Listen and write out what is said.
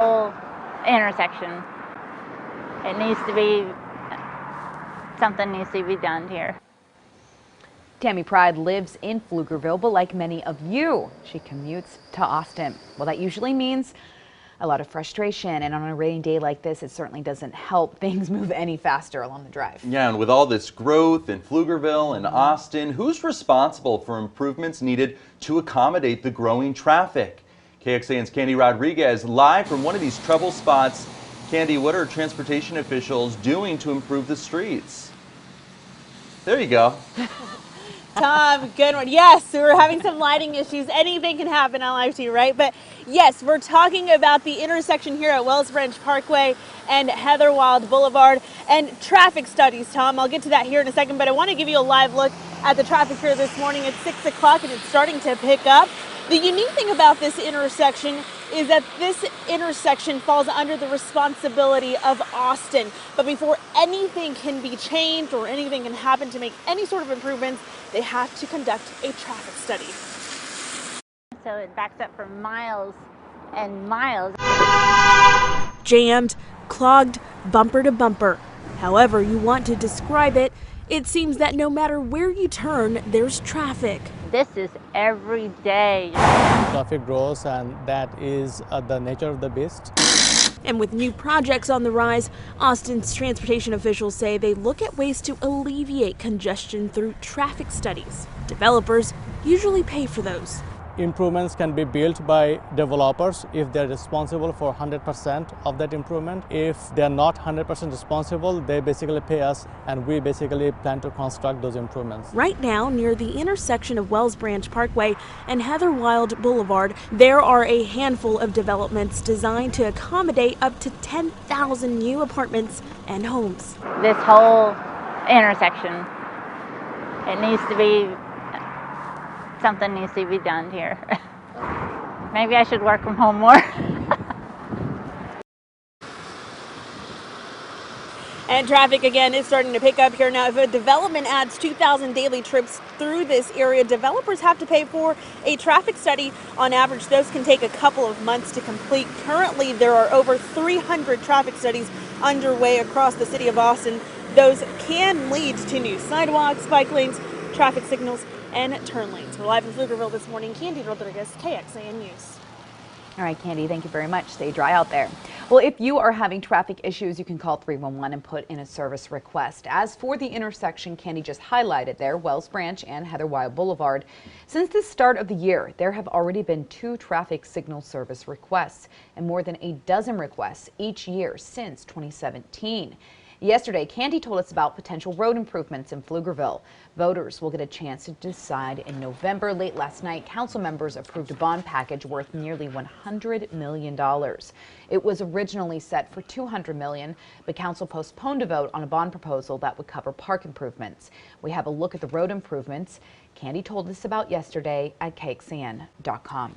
Whole intersection. It needs to be, something needs to be done here. Tammy Pride lives in Pflugerville, but like many of you, she commutes to Austin. Well, that usually means a lot of frustration, and on a rainy day like this, it certainly doesn't help things move any faster along the drive. Yeah, and with all this growth in Pflugerville and Austin, who's responsible for improvements needed to accommodate the growing traffic? KXAN's Candy Rodriguez live from one of these trouble spots. Candy, what are transportation officials doing to improve the streets? There you go. Tom, good one. Yes, we're having some lighting issues. Anything can happen on live TV, right? But yes, we're talking about the intersection here at Wells Branch Parkway and Heather Wild Boulevard and traffic studies, Tom. I'll get to that here in a second, but I want to give you a live look at the traffic here this morning. It's 6 o'clock and it's starting to pick up. The unique thing about this intersection is that this intersection falls under the responsibility of Austin. But before anything can be changed or anything can happen to make any sort of improvements, they have to conduct a traffic study. So it backs up for miles and miles. Jammed, clogged, bumper to bumper. However you want to describe it, it seems that no matter where you turn, there's traffic. This is every day. Traffic grows, and that is the nature of the beast. And with new projects on the rise, Austin's transportation officials say they look at ways to alleviate congestion through traffic studies. Developers usually pay for those. Improvements can be built by developers if they're responsible for 100% of that improvement. If they're not 100% responsible, they basically pay us, and we basically plan to construct those improvements. Right now, near the intersection of Wells Branch Parkway and Heather Wild Boulevard, there are a handful of developments designed to accommodate up to 10,000 new apartments and homes. This whole intersection, it needs to be, something needs to be done here. Maybe I should work from home more. And traffic again is starting to pick up here now. If a development adds 2,000 daily trips through this area, developers have to pay for a traffic study. On average, those can take a couple of months to complete. Currently, there are over 300 traffic studies underway across the city of Austin. Those can lead to new sidewalks, bike lanes, traffic signals, and turn lanes. We're live in Pflugerville this morning. Candy Rodriguez, KXAN News. All right, Candy, thank you very much. Stay dry out there. Well, if you are having traffic issues, you can call 311 and put in a service request. As for the intersection Candy just highlighted there, Wells Branch and Heather Wild Boulevard, since the start of the year, there have already been 2 traffic signal service requests and more than a dozen requests each year since 2017. Yesterday, Candy told us about potential road improvements in Pflugerville. Voters will get a chance to decide in November. Late last night, council members approved a bond package worth nearly $100 million. It was originally set for $200 million, but council postponed a vote on a bond proposal that would cover park improvements. We have a look at the road improvements Candy told us about yesterday at KXAN.com.